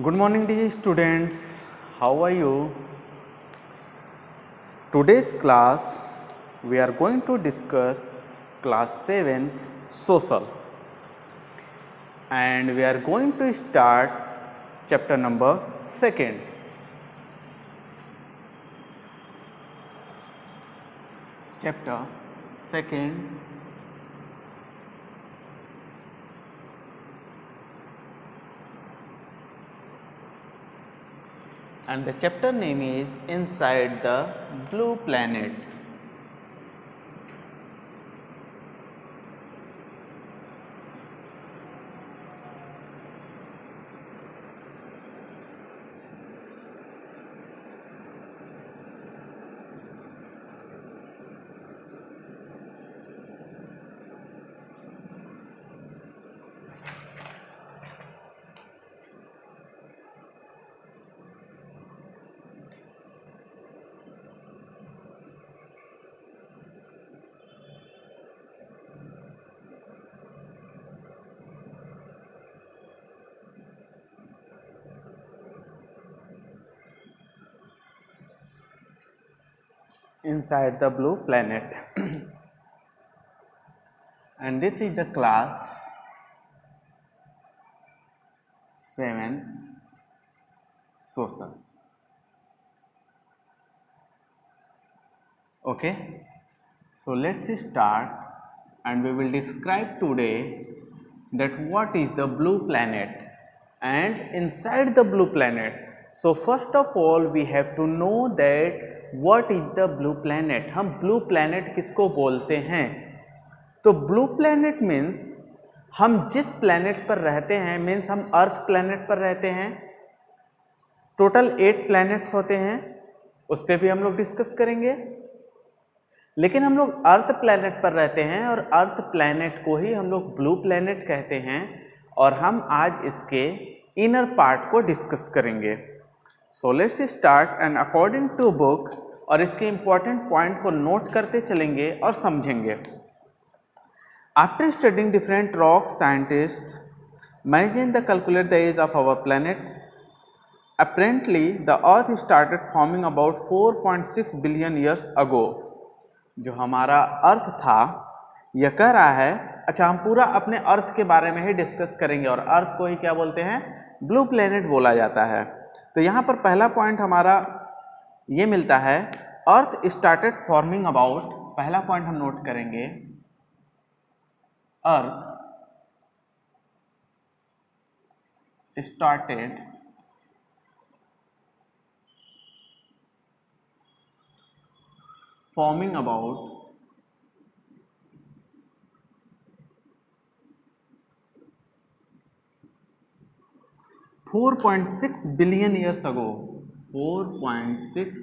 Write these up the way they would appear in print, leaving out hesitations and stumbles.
Good morning dear students, how are you? Today's class we are going to discuss class 7th social and we are going to start chapter number 2nd. Chapter 2nd and the chapter name is Inside the Blue Planet. Inside the Blue Planet and this is the class 7th social. Okay, so let's start and we will describe today that what is the blue planet and inside the blue planet. So first of all we have to know that what is the blue planet. हम blue planet किसको बोलते हैं? तो blue planet means हम जिस planet पर रहते हैं, मीन्स हम अर्थ प्लैनेट पर रहते हैं. टोटल 8 प्लैनेट्स होते हैं, उस पर भी हम लोग डिस्कस करेंगे. लेकिन हम लोग अर्थ प्लैनेट पर रहते हैं और अर्थ प्लैनेट को ही हम लोग ब्लू प्लैनेट कहते हैं और हम आज इसके इनर पार्ट को डिस्कस करेंगे. So let's start and according to book और इसके इंपॉर्टेंट पॉइंट को नोट करते चलेंगे और समझेंगे. After studying different rocks, scientists managed to calculate the age of our planet. Apparently, the Earth started forming about 4.6 billion years ago. जो हमारा अर्थ था, यह कह रहा है, अच्छा हम पूरा अपने अर्थ के बारे में ही डिस्कस करेंगे और अर्थ को ही क्या बोलते हैं? ब्लू प्लेनेट बोला जाता है. तो यहाँ पर पहला पॉइंट हमारा ये मिलता है, अर्थ स्टार्टेड फॉर्मिंग अबाउट. पहला पॉइंट हम नोट करेंगे, Earth started forming about 4.6 billion years ago. 4.6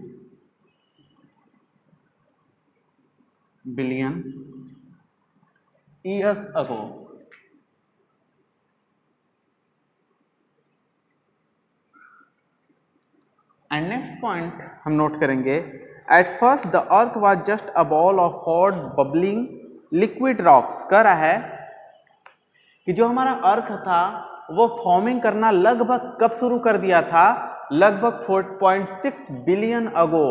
billion years ago. And next point हम नोट करेंगे, at first the earth was just a ball of hot bubbling liquid rocks. कह रहा है कि जो हमारा अर्थ था वो फॉर्मिंग करना लगभग कब शुरू कर दिया था? लगभग 4.6 बिलियन अगो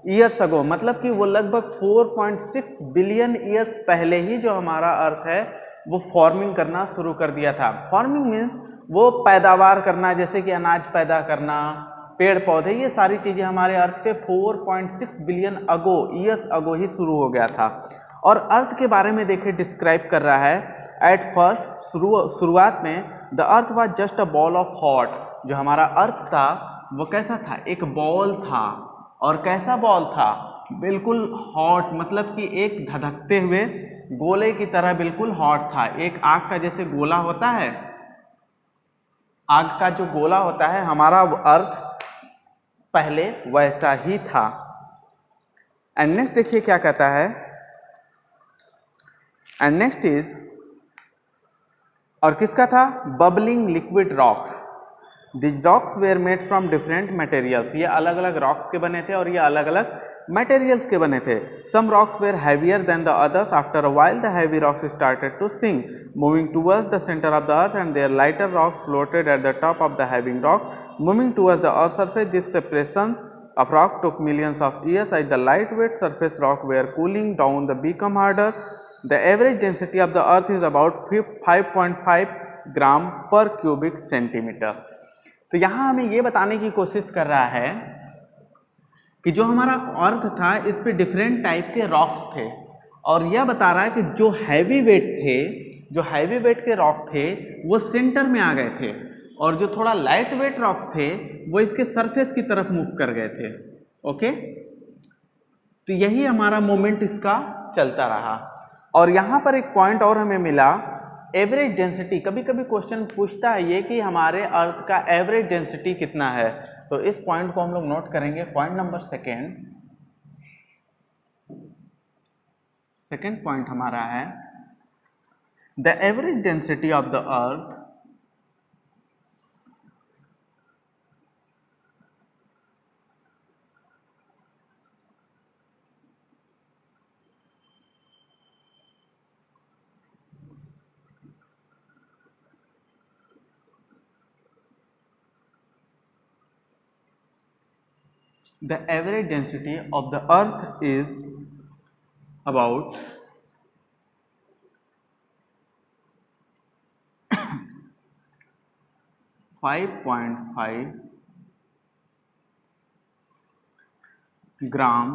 ईयर्स अगो. मतलब कि वो लगभग 4.6 बिलियन ईयर्स पहले ही जो हमारा अर्थ है वो फॉर्मिंग करना शुरू कर दिया था. फॉर्मिंग मीन्स वो पैदावार करना, जैसे कि अनाज पैदा करना, पेड़ पौधे, ये सारी चीज़ें हमारे अर्थ पे 4.6 बिलियन अगो ईयर्स अगो ही शुरू हो गया था. और अर्थ के बारे में देखिए डिस्क्राइब कर रहा है, एट फर्स्ट शुरुआत में the earth was just a ball of hot. जो हमारा अर्थ था वो कैसा था? एक बॉल था. और कैसा बॉल था? बिल्कुल हॉट, मतलब कि एक धधकते हुए गोले की तरह बिल्कुल हॉट था. एक आग का जैसे गोला होता है, आग का जो गोला होता है, हमारा अर्थ पहले वैसा ही था. एंड नेक्स्ट देखिए क्या कहता है, एंड नेक्स्ट इज, और किसका था? Bubbling liquid rocks. These rocks were made from different materials. ये अलग अलग rocks के बने थे और ये अलग अलग materials के बने थे. Some rocks were heavier than the others. After a while the heavy rocks started to sink, moving towards the center of the earth, and their lighter rocks floated at the top of the heavy rock, moving towards the earth's surface. These separations of rock took millions of years. As the lightweight surface rock were cooling down, they become harder. The average density of the earth is about 5.5 ग्राम पर cubic centimetre. तो यहाँ हमें ये बताने की कोशिश कर रहा है कि जो हमारा अर्थ था इस पे डिफरेंट टाइप के रॉक्स थे और यह बता रहा है कि जो हैवी वेट के रॉक थे वो सेंटर में आ गए थे और जो थोड़ा लाइट वेट रॉक्स थे वो इसके सरफेस की तरफ मूव कर गए थे. ओके, तो यही हमारा मोमेंट इसका चलता रहा. और यहाँ पर एक पॉइंट और हमें मिला, एवरेज डेंसिटी. कभी कभी क्वेश्चन पूछता है ये कि हमारे अर्थ का एवरेज डेंसिटी कितना है, तो इस पॉइंट को हम लोग नोट करेंगे. पॉइंट नंबर सेकेंड पॉइंट हमारा है the average density of the earth the average density of the earth is about 5.5 ग्राम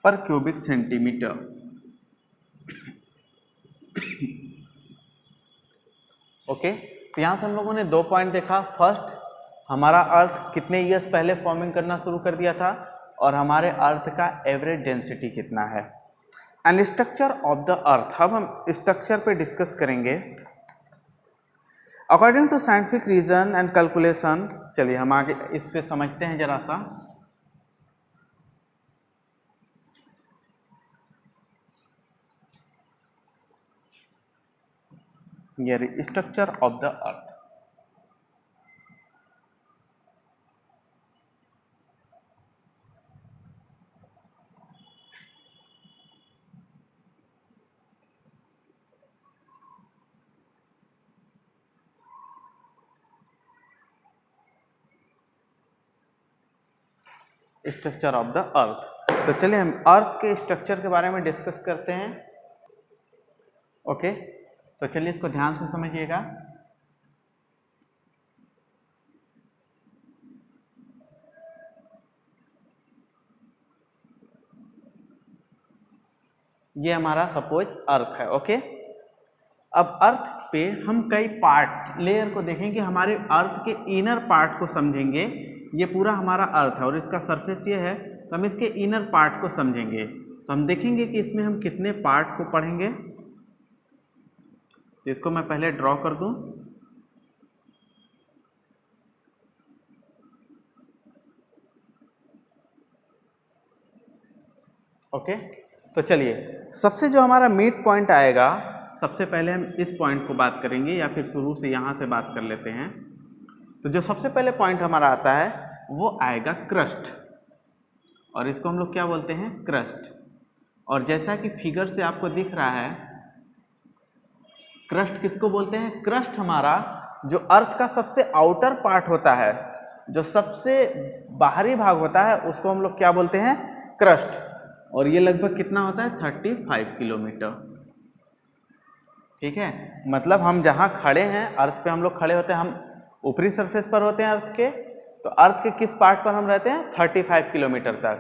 पर क्यूबिक सेंटीमीटर. ओके, तो यहाँ से हम लोगों ने दो पॉइंट देखा. फर्स्ट, हमारा अर्थ कितने ईयर्स पहले फॉर्मिंग करना शुरू कर दिया था और हमारे अर्थ का एवरेज डेंसिटी कितना है. And structure of the earth. अब हम स्ट्रक्चर पे डिस्कस करेंगे according to scientific reason and calculation. चलिए हम आगे इस पे समझते हैं जरा सा. ये structure of the earth. Structure of the earth. तो चलिए हम अर्थ के स्ट्रक्चर के बारे में डिस्कस करते हैं. ओके, तो चलिए इसको ध्यान से समझिएगा. ये हमारा सपोज अर्थ है. ओके, अब अर्थ पे हम कई पार्ट लेयर को देखेंगे. हमारे अर्थ के इनर पार्ट को समझेंगे. ये पूरा हमारा अर्थ है और इसका सरफेस ये है, तो हम इसके इनर पार्ट को समझेंगे. तो हम देखेंगे कि इसमें हम कितने पार्ट को पढ़ेंगे. तो इसको मैं पहले ड्रॉ कर दूं. ओके, तो चलिए सबसे जो हमारा मिड पॉइंट आएगा, सबसे पहले हम इस पॉइंट को बात करेंगे या फिर शुरू से यहाँ से बात कर लेते हैं. तो जो सबसे पहले पॉइंट हमारा आता है वो आएगा क्रस्ट, और इसको हम लोग क्या बोलते हैं, क्रस्ट. और जैसा कि फिगर से आपको दिख रहा है, क्रस्ट किसको बोलते हैं. क्रस्ट हमारा जो अर्थ का सबसे आउटर पार्ट होता है, जो सबसे बाहरी भाग होता है, उसको हम लोग क्या बोलते हैं, क्रस्ट. और ये लगभग कितना होता है, 35 किलोमीटर. ठीक है, मतलब हम जहाँ खड़े हैं अर्थ पे हम लोग खड़े होते हैं, हम ऊपरी सरफेस पर होते हैं अर्थ के. तो अर्थ के किस पार्ट पर हम रहते हैं, 35 किलोमीटर तक.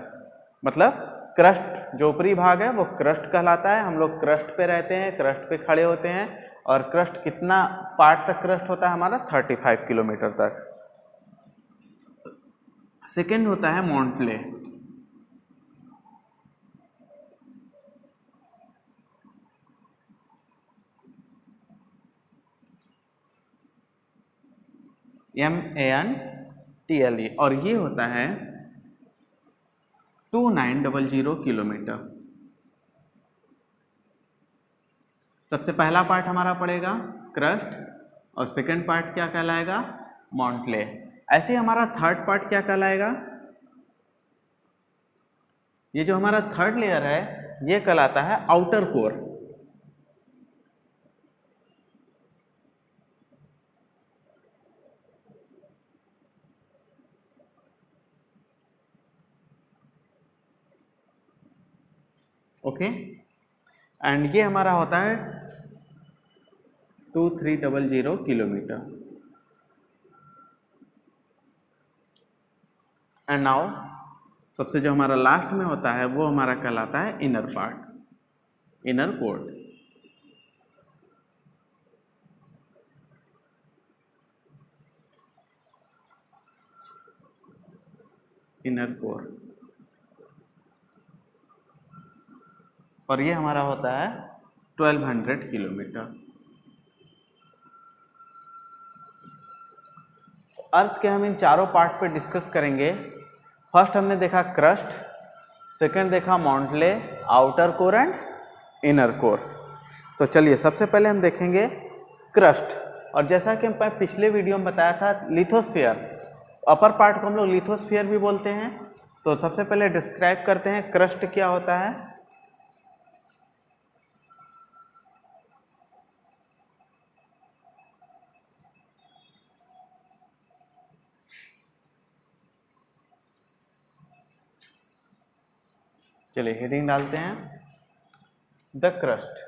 मतलब क्रस्ट जो ऊपरी भाग है वो क्रस्ट कहलाता है. हम लोग क्रस्ट पे रहते हैं, क्रस्ट पे खड़े होते हैं. और क्रस्ट कितना पार्ट तक क्रस्ट होता है हमारा, 35 किलोमीटर तक. सेकेंड होता है मॉन्टले. MANTLE, और ये होता है 2900 किलोमीटर. सबसे पहला पार्ट हमारा पड़ेगा क्रस्ट, और सेकंड पार्ट क्या कहलाएगा, मॉन्टले। ऐसे ही हमारा थर्ड पार्ट क्या कहलाएगा, ये जो हमारा थर्ड लेयर है ये कहलाता है आउटर कोर। ओके, एंड ये हमारा होता है 2300 किलोमीटर। एंड नाउ सबसे जो हमारा लास्ट में होता है वो हमारा कहलाता है inner part, inner core. Inner core, और ये हमारा होता है 1200 किलोमीटर। अर्थ के हम इन चारों पार्ट पे डिस्कस करेंगे। फर्स्ट हमने देखा क्रस्ट, सेकंड देखा mantle, outer core and inner core. तो चलिए सबसे पहले हम देखेंगे क्रस्ट। और जैसा कि मैं पिछले वीडियो में बताया था, लिथोस्फीयर, अपर पार्ट को हम लोग लिथोस्फीयर भी बोलते हैं। तो सबसे पहले डिस्क्राइब करते हैं क्रस्ट क्या होता है। चलिए हेडिंग डालते हैं, द क्रस्ट।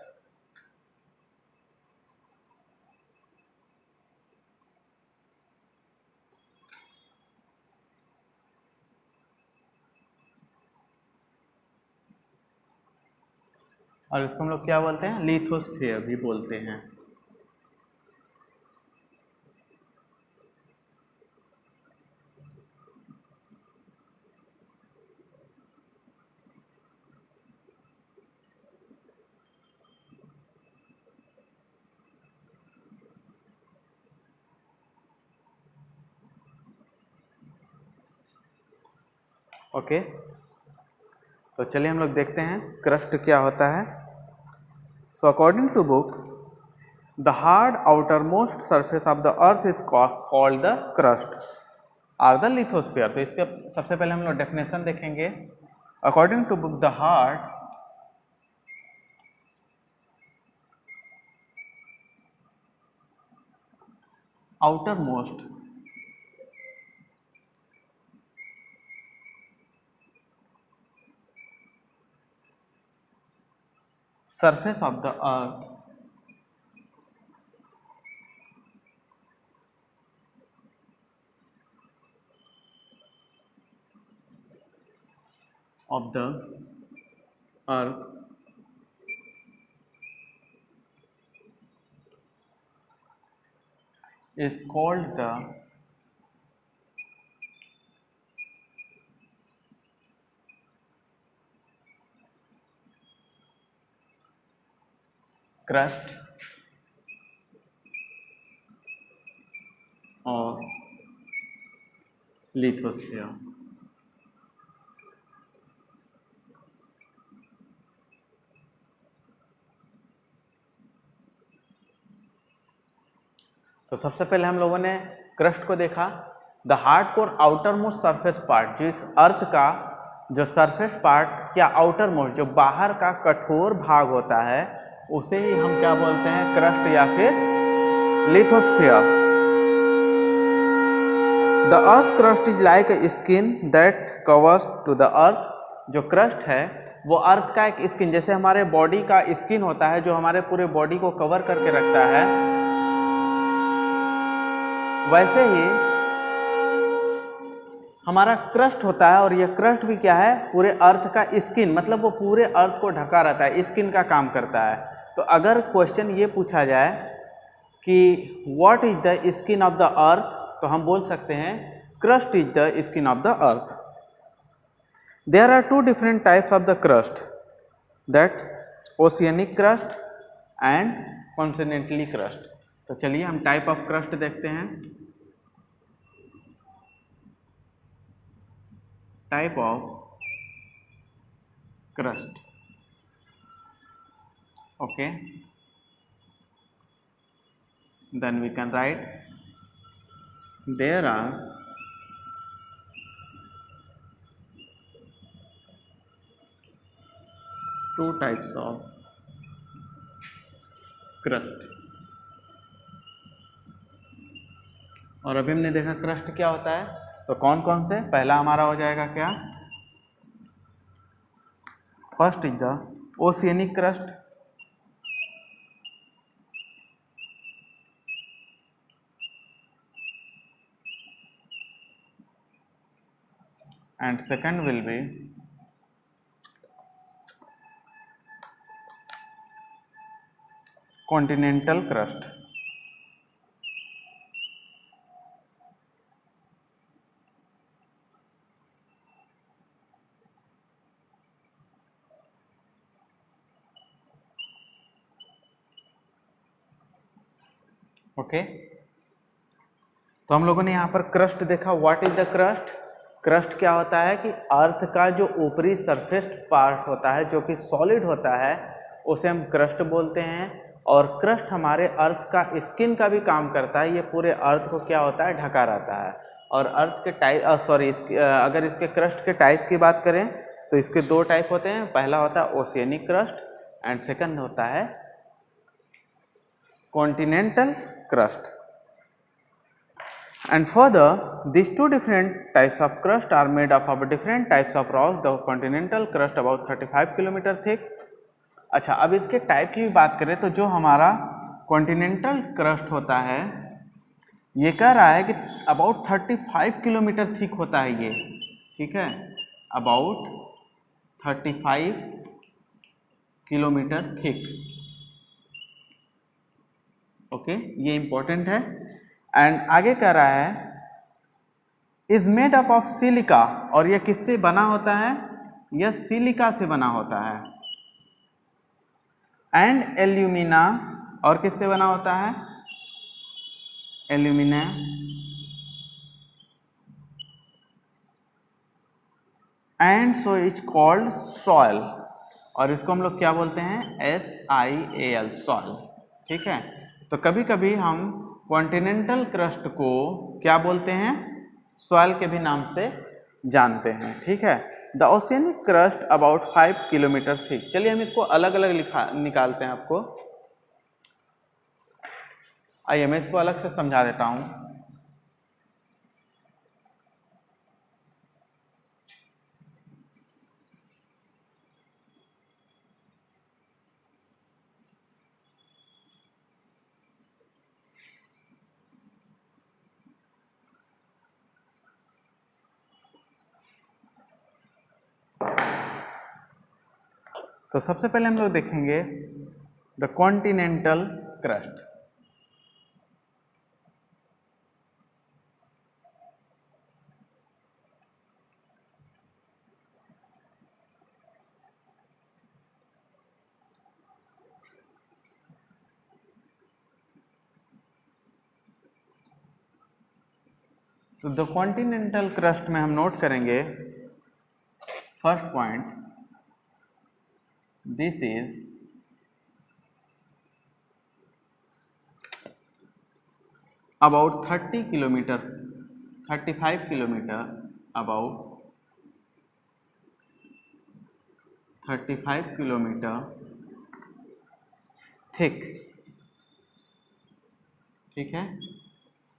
और इसको हम लोग क्या बोलते हैं, लिथोस्फीयर भी बोलते हैं। ओके, तो चलिए हम लोग देखते हैं क्रस्ट क्या होता है। So according to book, the hard outer most surface of the earth is called the crust or the lithosphere. तो इसके सबसे पहले हम लोग डेफिनेशन देखेंगे। According to book, the hard outer most surface of the earth of the earth is called the crust or lithosphere। तो सबसे पहले हम लोगों ने क्रस्ट को देखा, the hard core outer most surface part, जिस अर्थ का जो सरफेस पार्ट या आउटर मोस्ट जो बाहर का कठोर भाग होता है उसे ही हम क्या बोलते हैं, क्रस्ट या फिर lithosphere. The earth crust is like a skin that covers to the earth. जो क्रस्ट है वो अर्थ का एक स्किन, जैसे हमारे बॉडी का स्किन होता है जो हमारे पूरे बॉडी को कवर करके रखता है, वैसे ही हमारा क्रस्ट होता है। और ये क्रस्ट भी क्या है, पूरे अर्थ का स्किन, मतलब वो पूरे अर्थ को ढका रहता है, स्किन का काम करता है। तो अगर क्वेश्चन ये पूछा जाए कि what is the skin of the earth, तो हम बोल सकते हैं crust is the skin of the earth. There are two different types of the crust, that oceanic crust and continental crust. तो चलिए हम टाइप ऑफ क्रस्ट देखते हैं। Type of crust, okay. then we can write there are two types of crust. और अभी हमने देखा crust क्या होता है, तो कौन कौन से, पहला हमारा हो जाएगा क्या, first is the oceanic crust, and second will be continental crust. Okay, तो हम लोगों ने यहाँ पर क्रस्ट देखा. What is the crust? Crust क्या होता है कि अर्थ का जो ऊपरी सरफेस पार्ट होता है जो कि सॉलिड होता है उसे हम क्रस्ट बोलते हैं. और क्रस्ट हमारे अर्थ का स्किन का भी काम करता है. ये पूरे अर्थ को क्या होता है, ढका रहता है. और अर्थ के टाइप अगर इसके क्रस्ट के टाइप की बात करें तो इसके दो टाइप होते हैं. पहला होता है ओशियनिक क्रस्ट एंड सेकंड होता है continental crust. And further, these two different types of crust are made up of different types of rocks. The continental crust about 35 kilometre thick. अच्छा, अब इसके टाइप की भी बात करें तो जो हमारा कॉन्टिनेंटल क्रस्ट होता है ये कह रहा है कि अबाउट 35 किलोमीटर थिक होता है ये. ठीक है, अबाउट 35 किलोमीटर थिक. ओके, ये इंपॉर्टेंट है. एंड आगे कह रहा है is made up of silica, और यह किससे बना होता है, यह सिलिका से बना होता है. एंड एल्यूमिना, और किससे बना होता है, alumina. And so is called soil, और इसको हम लोग क्या बोलते हैं, SIAL, सॉइल. ठीक है, तो कभी कभी हम कॉन्टिनेंटल क्रस्ट को क्या बोलते हैं, सॉइल के भी नाम से जानते हैं. ठीक है, the oceanic crust about 5 kilometre thick. चलिए हम इसको अलग अलग निकालते हैं आपको. आइए मैं इसको अलग से समझा देता हूँ. तो सबसे पहले हम लोग देखेंगे द कॉन्टिनेंटल क्रस्ट. तो द कॉन्टिनेंटल क्रस्ट में हम नोट करेंगे first point, this is about 30 kilometre, 35 kilometre, about 35 kilometre thick. ठीक है,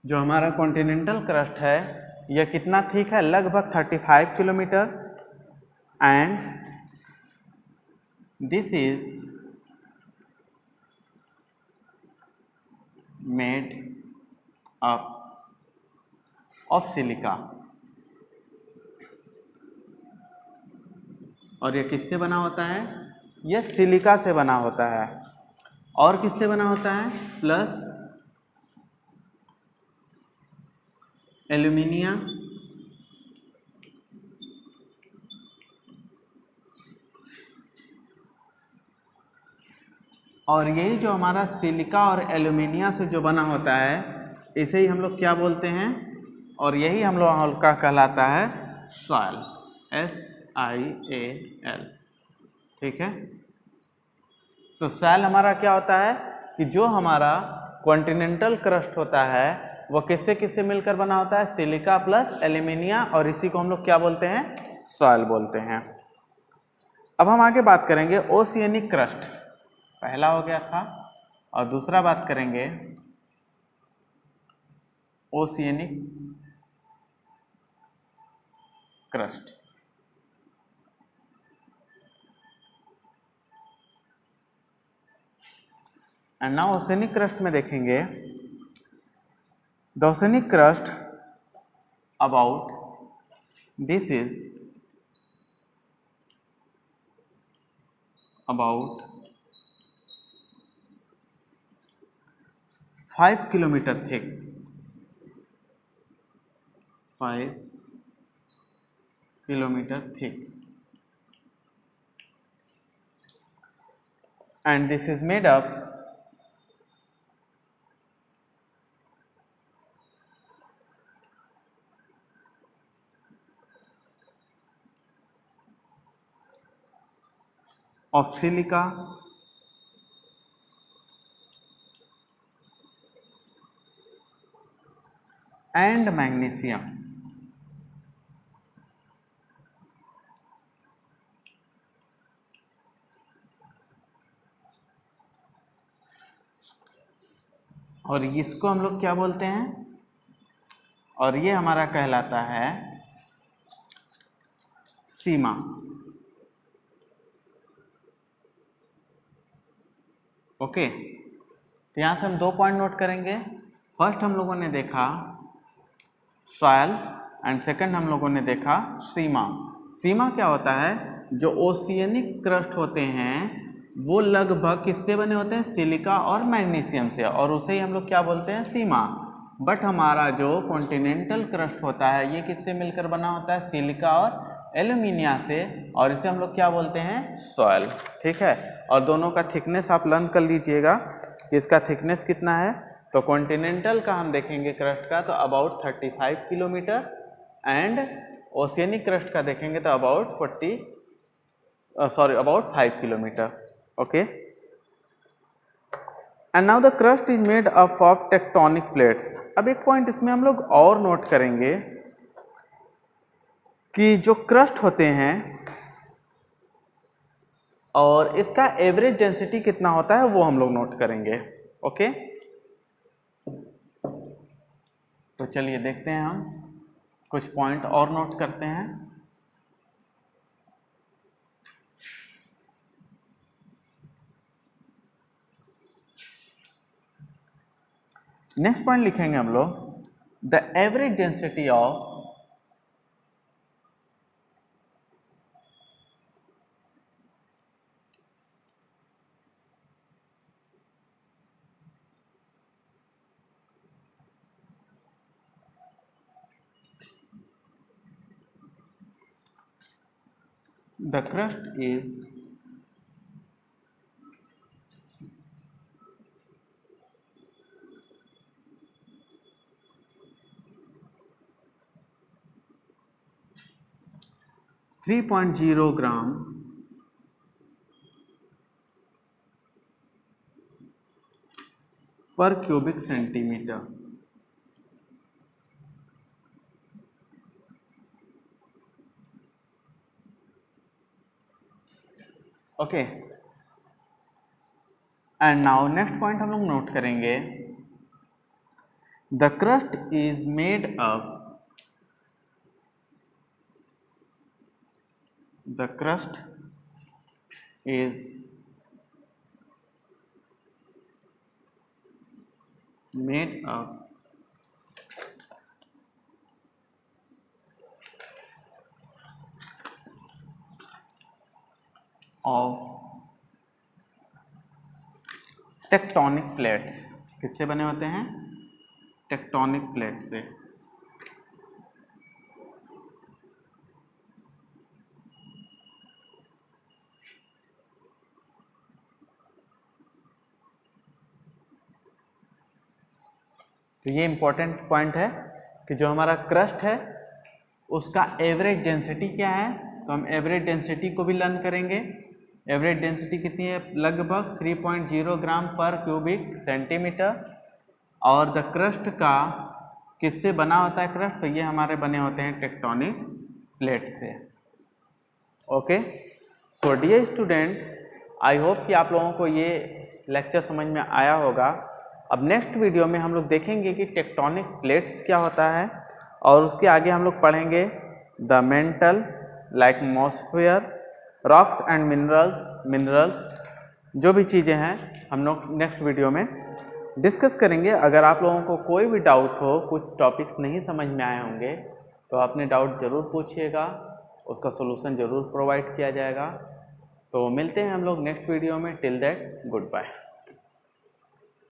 जो हमारा कॉन्टिनेंटल क्रस्ट है यह कितना थिक है, लगभग 35 kilometre. And this is made up of silica, और यह किससे बना होता है, यह सिलिका से बना होता है. और किससे बना होता है, प्लस एल्यूमिनिया, और यही जो हमारा सिलिका और एल्यूमिनिया से जो बना होता है इसे ही हम लोग क्या बोलते हैं, और यही हम लोग का कहलाता है सॉइल, SIAL. ठीक है, तो सॉइल हमारा क्या होता है कि जो हमारा कॉन्टिनेंटल क्रस्ट होता है वो किससे किससे मिलकर बना होता है? सिलिका प्लस एल्यूमिनिया, और इसी को हम लोग क्या बोलते हैं? सॉइल बोलते हैं। अब हम आगे बात करेंगे ओशियनिक क्रस्ट, पहला हो गया था, और दूसरा बात करेंगे oceanic crust. And now oceanic crust में देखेंगे the oceanic crust about this is about 5 kilometre thick, 5 kilometer thick, and this is made up of silica and magnesium. और इसको हम लोग क्या बोलते हैं? और ये हमारा कहलाता है सीमा। ओके, तो यहाँ से हम 2 पॉइंट नोट करेंगे। फर्स्ट हम लोगों ने देखा सॉइल एंड सेकंड हम लोगों ने देखा सीमा। सीमा क्या होता है? जो ओशियनिक क्रस्ट होते हैं वो लगभग किससे बने होते हैं? सिलिका और मैग्नीशियम से, और उसे ही हम लोग क्या बोलते हैं? सीमा। बट हमारा जो कॉन्टिनेंटल क्रस्ट होता है ये किससे मिलकर बना होता है? सिलिका और एल्यूमिनिया से, और इसे हम लोग क्या बोलते हैं? सॉइल। ठीक है, और दोनों का थिकनेस आप लर्न कर लीजिएगा कि इसका थिकनेस कितना है। तो कॉन्टिनेंटल का हम देखेंगे क्रस्ट का तो about 35 kilometre, and oceanic crust का देखेंगे तो about 5 kilometre. Okay, and now the crust is made up of tectonic plates. अब एक पॉइंट इसमें हम लोग और नोट करेंगे कि जो क्रस्ट होते हैं और इसका एवरेज डेंसिटी कितना होता है वो हम लोग नोट करेंगे। ओके, तो चलिए देखते हैं, हम कुछ पॉइंट और नोट करते हैं। नेक्स्ट पॉइंट लिखेंगे हम लोग the average density of the crust is 3.0 ग्राम पर cubic centimetre. Okay, and now next point हम लोग नोट करेंगे the crust is made up the crust is made up of tectonic plates. किससे बने होते हैं? टेक्टोनिक प्लेट से। तो ये इंपॉर्टेंट पॉइंट है कि जो हमारा क्रस्ट है उसका एवरेज डेंसिटी क्या है। तो हम एवरेज डेंसिटी को भी लर्न करेंगे। एवरेज डेंसिटी कितनी है? लगभग 3.0 ग्राम पर क्यूबिक सेंटीमीटर। और द क्रस्ट का किससे बना होता है क्रस्ट, तो ये हमारे बने होते हैं टेक्टोनिक प्लेट से। Okay, so dear student, I hope कि आप लोगों को ये लेक्चर समझ में आया होगा। अब नेक्स्ट वीडियो में हम लोग देखेंगे कि टेक्टोनिक प्लेट्स क्या होता है, और उसके आगे हम लोग पढ़ेंगे the mental like atmosphere, rocks and minerals जो भी चीज़ें हैं हम लोग नेक्स्ट वीडियो में डिस्कस करेंगे। अगर आप लोगों को कोई भी डाउट हो, कुछ टॉपिक्स नहीं समझ में आए होंगे, तो अपने डाउट ज़रूर पूछिएगा, उसका सलूशन ज़रूर प्रोवाइड किया जाएगा। तो मिलते हैं हम लोग नेक्स्ट वीडियो में। Till that, good bye.